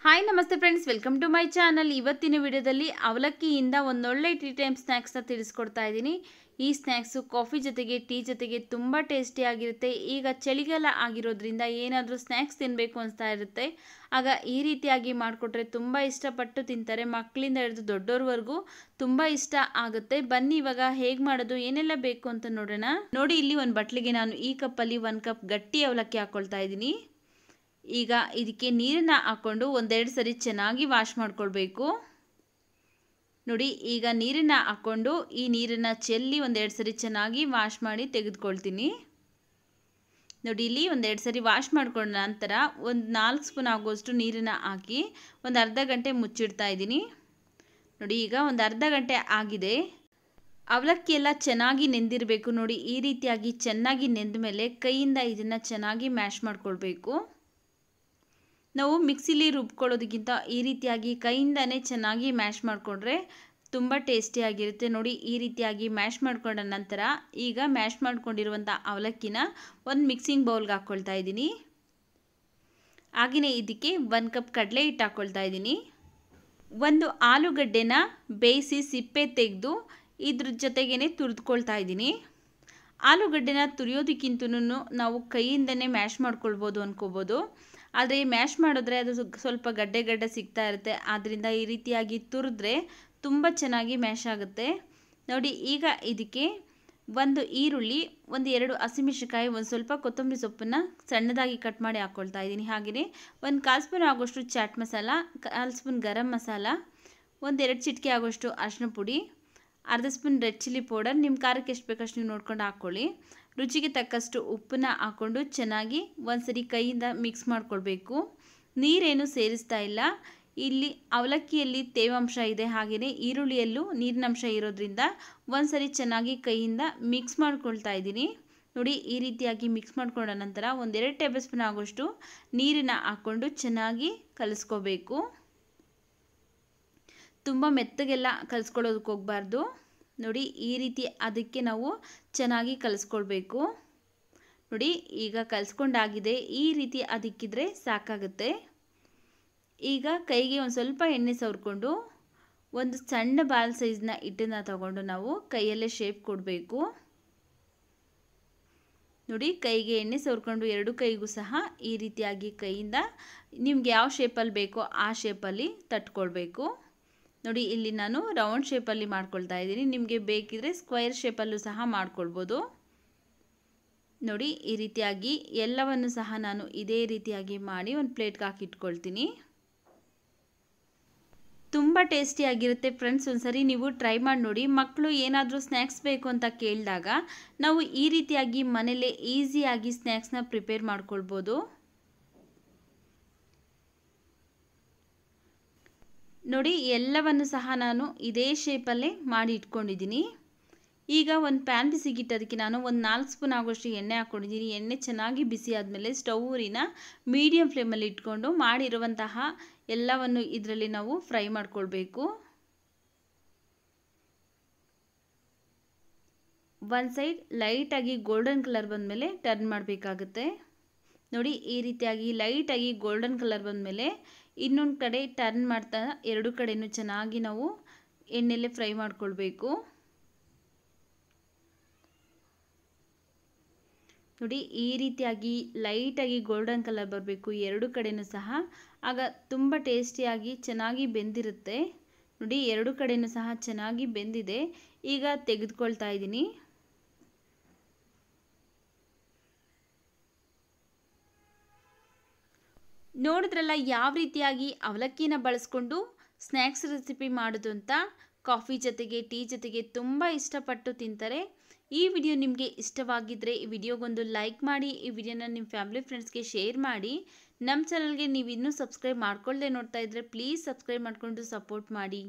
Hi ನಮಸ್ತೆ friends, welcome to my channel. ಇವತ್ತಿನ ವಿಡಿಯೋದಲ್ಲಿ ಅವಲಕ್ಕಿಯಿಂದ ಒಂದೊಳ್ಳೆ ಟೀ ಟೈಮ್ ಸ್ನ್ಯಾಕ್ಸ್ನ ತಿಳಿಸ್ಕೊಡ್ತಾ ಇದ್ದೀನಿ. ಈ ಸ್ನ್ಯಾಕ್ಸು ಕಾಫಿ ಜೊತೆಗೆ ಟೀ ಜೊತೆಗೆ ತುಂಬ ಟೇಸ್ಟಿಯಾಗಿರುತ್ತೆ. ಈಗ ಚಳಿಗಾಲ ಆಗಿರೋದ್ರಿಂದ ಏನಾದರೂ ಸ್ನ್ಯಾಕ್ಸ್ ತಿನ್ನಬೇಕು ಅನಿಸ್ತಾ ಇರುತ್ತೆ. ಆಗ ಈ ರೀತಿಯಾಗಿ ಮಾಡಿಕೊಟ್ರೆ ತುಂಬ ಇಷ್ಟಪಟ್ಟು ತಿಂತಾರೆ. ಮಕ್ಕಳಿಂದ ಹಿಡಿದು ದೊಡ್ಡೋರ್ವರೆಗೂ ತುಂಬ ಇಷ್ಟ ಆಗುತ್ತೆ. ಬನ್ನಿ ಇವಾಗ ಹೇಗೆ ಮಾಡೋದು, ಏನೆಲ್ಲ ಬೇಕು ಅಂತ ನೋಡೋಣ. ನೋಡಿ, ಇಲ್ಲಿ ಒಂದು ಬಟ್ಲಿಗೆ ನಾನು ಈ ಕಪ್ಪಲ್ಲಿ 1 ಕಪ್ ಗಟ್ಟಿ ಅವಲಕ್ಕಿ ಹಾಕ್ಕೊಳ್ತಾ ಇದ್ದೀನಿ. ಈಗ ಇದಕ್ಕೆ ನೀರನ್ನು ಹಾಕ್ಕೊಂಡು ಒಂದೆರಡು ಸರಿ ಚೆನ್ನಾಗಿ ವಾಶ್ ಮಾಡ್ಕೊಳ್ಬೇಕು. ನೋಡಿ, ಈಗ ನೀರನ್ನು ಹಾಕ್ಕೊಂಡು ಈ ನೀರನ್ನು ಚೆಲ್ಲಿ ಒಂದೆರಡು ಸರಿ ಚೆನ್ನಾಗಿ ವಾಶ್ ಮಾಡಿ ತೆಗೆದುಕೊಳ್ತೀನಿ. ನೋಡಿ, ಇಲ್ಲಿ ಒಂದೆರಡು ಸರಿ ವಾಶ್ ಮಾಡ್ಕೊಂಡ ನಂತರ ಒಂದು 4 ಸ್ಪೂನ್ ಆಗುವಷ್ಟು ನೀರನ್ನು ಹಾಕಿ ಒಂದು ಅರ್ಧ ಗಂಟೆ ಮುಚ್ಚಿಡ್ತಾ ಇದ್ದೀನಿ. ನೋಡಿ, ಈಗ ಒಂದು ಅರ್ಧ ಗಂಟೆ ಆಗಿದೆ. ಅವಲಕ್ಕಿ ಎಲ್ಲ ಚೆನ್ನಾಗಿ ನೆಂದಿರಬೇಕು. ನೋಡಿ, ಈ ರೀತಿಯಾಗಿ ಚೆನ್ನಾಗಿ ನೆಂದ ಮೇಲೆ ಕೈಯಿಂದ ಇದನ್ನು ಚೆನ್ನಾಗಿ ಮ್ಯಾಶ್ ಮಾಡ್ಕೊಳ್ಬೇಕು. ನಾವು ಮಿಕ್ಸಿಲಿ ರುಬ್ಕೊಳ್ಳೋದಕ್ಕಿಂತ ಈ ರೀತಿಯಾಗಿ ಕೈಯಿಂದನೇ ಚೆನ್ನಾಗಿ ಮ್ಯಾಶ್ ಮಾಡಿಕೊಂಡ್ರೆ ತುಂಬ ಟೇಸ್ಟಿಯಾಗಿರುತ್ತೆ. ನೋಡಿ, ಈ ರೀತಿಯಾಗಿ ಮ್ಯಾಶ್ ಮಾಡ್ಕೊಂಡ ನಂತರ ಈಗ ಮ್ಯಾಶ್ ಮಾಡ್ಕೊಂಡಿರುವಂಥ ಅವಲಕ್ಕಿನ ಒಂದು ಮಿಕ್ಸಿಂಗ್ ಬೌಲ್ಗೆ ಹಾಕ್ಕೊಳ್ತಾ ಇದ್ದೀನಿ. ಹಾಗೆಯೇ ಇದಕ್ಕೆ 1 ಕಪ್ ಕಡಲೆ ಹಿಟ್ಟು ಹಾಕ್ಕೊಳ್ತಾ ಇದ್ದೀನಿ. ಒಂದು ಆಲೂಗಡ್ಡೆನ ಬೇಯಿಸಿ ಸಿಪ್ಪೆ ತೆಗೆದು ಇದ್ರ ಜೊತೆಗೇ ತುರಿದುಕೊಳ್ತಾ ಇದ್ದೀನಿ. ಆಲೂಗಡ್ಡೆನ ತುರಿಯೋದಕ್ಕಿಂತನೂ ನಾವು ಕೈಯಿಂದನೇ ಮ್ಯಾಶ್ ಮಾಡ್ಕೊಳ್ಬೋದು ಅನ್ಕೋಬೋದು. ಆದರೆ ಮ್ಯಾಶ್ ಮಾಡಿದ್ರೆ ಅದು ಸ್ವಲ್ಪ ಗಡ್ಡೆ ಸಿಗ್ತಾ ಇರುತ್ತೆ. ಆದ್ದರಿಂದ ಈ ರೀತಿಯಾಗಿ ತುರಿದ್ರೆ ತುಂಬ ಚೆನ್ನಾಗಿ ಮ್ಯಾಶ್ ಆಗುತ್ತೆ. ನೋಡಿ, ಈಗ ಇದಕ್ಕೆ ಒಂದು ಈರುಳ್ಳಿ, ಒಂದು 2 ಹಸಿಮೆಣಸಿನಕಾಯಿ, ಒಂದು ಸ್ವಲ್ಪ ಕೊತ್ತಂಬರಿ ಸೊಪ್ಪನ್ನು ಸಣ್ಣದಾಗಿ ಕಟ್ ಮಾಡಿ ಹಾಕ್ಕೊಳ್ತಾ ಇದ್ದೀನಿ. ಹಾಗೆಯೇ ಒಂದು 1/4 ಸ್ಪೂನ್ ಆಗೋಷ್ಟು ಚಾಟ್ ಮಸಾಲ, 1/4 ಸ್ಪೂನ್ ಗರಂ ಮಸಾಲ, ಒಂದು 2 ಚಿಟಿಕೆ ಆಗೋಷ್ಟು ಅರಿಶಿನ ಪುಡಿ, ಅರ್ಧ ಸ್ಪೂನ್ ರೆಡ್ ಚಿಲ್ಲಿ ಪೌಡರ್, ನಿಮ್ಮ ಖಾರಕ್ಕೆ ಎಷ್ಟು ಬೇಕಷ್ಟು ನೀವು ನೋಡ್ಕೊಂಡು ಹಾಕ್ಕೊಳ್ಳಿ. ರುಚಿಗೆ ತಕ್ಕಷ್ಟು ಉಪ್ಪನ್ನ ಹಾಕ್ಕೊಂಡು ಚೆನ್ನಾಗಿ ಒಂದ್ಸರಿ ಕೈಯಿಂದ ಮಿಕ್ಸ್ ಮಾಡ್ಕೊಳ್ಬೇಕು. ನೀರೇನು ಸೇರಿಸ್ತಾ ಇಲ್ಲ. ಇಲ್ಲಿ ಅವಲಕ್ಕಿಯಲ್ಲಿ ತೇವಾಂಶ ಇದೆ, ಹಾಗೆಯೇ ಈರುಳ್ಳಿಯಲ್ಲೂ ನೀರಿನಂಶ ಇರೋದ್ರಿಂದ ಒಂದ್ಸರಿ ಚೆನ್ನಾಗಿ ಕೈಯಿಂದ ಮಿಕ್ಸ್ ಮಾಡ್ಕೊಳ್ತಾ ಇದ್ದೀನಿ. ನೋಡಿ, ಈ ರೀತಿಯಾಗಿ ಮಿಕ್ಸ್ ಮಾಡ್ಕೊಂಡ ನಂತರ ಒಂದು 2 ಟೇಬಲ್ ಸ್ಪೂನ್ ಆಗೋಷ್ಟು ನೀರನ್ನು ಹಾಕ್ಕೊಂಡು ಚೆನ್ನಾಗಿ ಕಲಿಸ್ಕೋಬೇಕು. ತುಂಬ ಮೆತ್ತಗೆಲ್ಲ ಕಲಿಸ್ಕೊಳ್ಳೋದಕ್ಕೆ ಹೋಗಬಾರ್ದು. ನೋಡಿ, ಈ ರೀತಿ ಅದಕ್ಕೆ ನಾವು ಚೆನ್ನಾಗಿ ಕಲಿಸ್ಕೊಳ್ಬೇಕು. ನೋಡಿ, ಈಗ ಕಲಿಸ್ಕೊಂಡಾಗಿದೆ. ಈ ರೀತಿ ಅದಕ್ಕಿದ್ರೆ ಸಾಕಾಗುತ್ತೆ. ಈಗ ಕೈಗೆ ಒಂದು ಸ್ವಲ್ಪ ಎಣ್ಣೆ ಸವರ್ಕೊಂಡು ಒಂದು ಸಣ್ಣ ಬಾಲ್ ಸೈಜ್ನ ಹಿಟ್ಟನ್ನು ತಗೊಂಡು ನಾವು ಕೈಯಲ್ಲೇ ಶೇಪ್ ಕೊಡಬೇಕು. ನೋಡಿ, ಕೈಗೆ ಎಣ್ಣೆ ಸವರ್ಕೊಂಡು 2 ಕೈಗೂ ಸಹ ಈ ರೀತಿಯಾಗಿ ಕೈಯಿಂದ ನಿಮ್ಗೆ ಯಾವ ಶೇಪಲ್ಲಿ ಬೇಕೋ ಆ ಶೇಪಲ್ಲಿ ತಟ್ಕೊಳ್ಬೇಕು. ನೋಡಿ, ಇಲ್ಲಿ ನಾನು ರೌಂಡ್ ಶೇಪಲ್ಲಿ ಮಾಡ್ಕೊಳ್ತಾ ಇದ್ದೀನಿ. ನಿಮಗೆ ಬೇಕಿದ್ರೆ ಸ್ಕ್ವೇರ್ ಶೇಪಲ್ಲೂ ಸಹ ಮಾಡ್ಕೊಳ್ಬೋದು. ನೋಡಿ, ಈ ರೀತಿಯಾಗಿ ಎಲ್ಲವನ್ನು ಸಹ ನಾನು ಇದೇ ರೀತಿಯಾಗಿ ಮಾಡಿ ಒಂದು ಪ್ಲೇಟ್ಗೆ ಹಾಕಿ ಇಟ್ಕೊಳ್ತೀನಿ. ತುಂಬ ಟೇಸ್ಟಿಯಾಗಿರುತ್ತೆ ಫ್ರೆಂಡ್ಸ್. ಒಂದ್ಸರಿ ನೀವು ಟ್ರೈ ಮಾಡಿ ನೋಡಿ. ಮಕ್ಕಳು ಏನಾದರೂ ಸ್ನ್ಯಾಕ್ಸ್ ಬೇಕು ಅಂತ ಕೇಳಿದಾಗ ನಾವು ಈ ರೀತಿಯಾಗಿ ಮನೇಲೇ ಈಸಿಯಾಗಿ ಸ್ನ್ಯಾಕ್ಸ್ನ ಪ್ರಿಪೇರ್ ಮಾಡ್ಕೊಳ್ಬೋದು. ನೋಡಿ, ಎಲ್ಲವನ್ನು ಸಹ ನಾನು ಇದೇ ಶೇಪಲ್ಲೇ ಮಾಡಿ ಇಟ್ಕೊಂಡಿದ್ದೀನಿ. ಈಗ ಒಂದು ಪ್ಯಾನ್ ಬಿಸಿಗಿಟ್ಟು ಅದಕ್ಕೆ ನಾನು ಒಂದು 4 ಸ್ಪೂನ್ ಆಗೋಷ್ಟು ಎಣ್ಣೆ ಹಾಕ್ಕೊಂಡಿದ್ದೀನಿ. ಎಣ್ಣೆ ಚೆನ್ನಾಗಿ ಬಿಸಿ ಆದಮೇಲೆ ಸ್ಟವ್ನ ಮೀಡಿಯಂ ಫ್ಲೇಮಲ್ಲಿ ಇಟ್ಕೊಂಡು ಮಾಡಿರುವಂತಹ ಎಲ್ಲವನ್ನು ಇದರಲ್ಲಿ ನಾವು ಫ್ರೈ ಮಾಡ್ಕೊಳ್ಬೇಕು. ಒಂದು ಸೈಡ್ ಲೈಟಾಗಿ ಗೋಲ್ಡನ್ ಕಲರ್ ಬಂದಮೇಲೆ ಟರ್ನ್ ಮಾಡಬೇಕಾಗುತ್ತೆ. ನೋಡಿ, ಈ ರೀತಿಯಾಗಿ ಲೈಟಾಗಿ ಗೋಲ್ಡನ್ ಕಲರ್ ಬಂದಮೇಲೆ ಇನ್ನೊಂದು ಕಡೆ ಟರ್ನ್ ಮಾಡ್ತಾ 2 ಕಡೆನೂ ಚೆನ್ನಾಗಿ ನಾವು ಎಣ್ಣೆಲೆ ಫ್ರೈ ಮಾಡ್ಕೊಳ್ಬೇಕು. ನೋಡಿ, ಈ ರೀತಿಯಾಗಿ ಲೈಟಾಗಿ ಗೋಲ್ಡನ್ ಕಲರ್ ಬರಬೇಕು 2 ಕಡೆನೂ ಸಹ. ಆಗ ತುಂಬ ಟೇಸ್ಟಿಯಾಗಿ ಚೆನ್ನಾಗಿ ಬೆಂದಿರುತ್ತೆ. ನೋಡಿ, 2 ಕಡೆನೂ ಸಹ ಚೆನ್ನಾಗಿ ಬೆಂದಿದೆ. ಈಗ ತೆಗೆದುಕೊಳ್ತಾ ಇದ್ದೀನಿ. ನೋಡಿದ್ರಲ್ಲ ಯಾವ ರೀತಿಯಾಗಿ ಅವಲಕ್ಕಿನ ಬಳಸ್ಕೊಂಡು ಸ್ನ್ಯಾಕ್ಸ್ ರೆಸಿಪಿ ಮಾಡೋದು ಅಂತ. ಕಾಫಿ ಜೊತೆಗೆ ಟೀ ಜೊತೆಗೆ ತುಂಬ ಇಷ್ಟಪಟ್ಟು ತಿಂತಾರೆ. ಈ ವಿಡಿಯೋ ನಿಮಗೆ ಇಷ್ಟವಾಗಿದ್ದರೆ ಈ ವಿಡಿಯೋಗೊಂದು ಲೈಕ್ ಮಾಡಿ. ಈ ವಿಡಿಯೋನ ನಿಮ್ಮ ಫ್ಯಾಮಿಲಿ ಫ್ರೆಂಡ್ಸ್ಗೆ ಶೇರ್ ಮಾಡಿ. ನಮ್ಮ ಚಾನಲ್ಗೆ ನೀವು ಇನ್ನೂ ಸಬ್ಸ್ಕ್ರೈಬ್ ಮಾಡ್ಕೊಳ್ಳದೆ ನೋಡ್ತಾ ಇದ್ದರೆ ಪ್ಲೀಸ್ ಸಬ್ಸ್ಕ್ರೈಬ್ ಮಾಡಿಕೊಂಡು ಸಪೋರ್ಟ್ ಮಾಡಿ.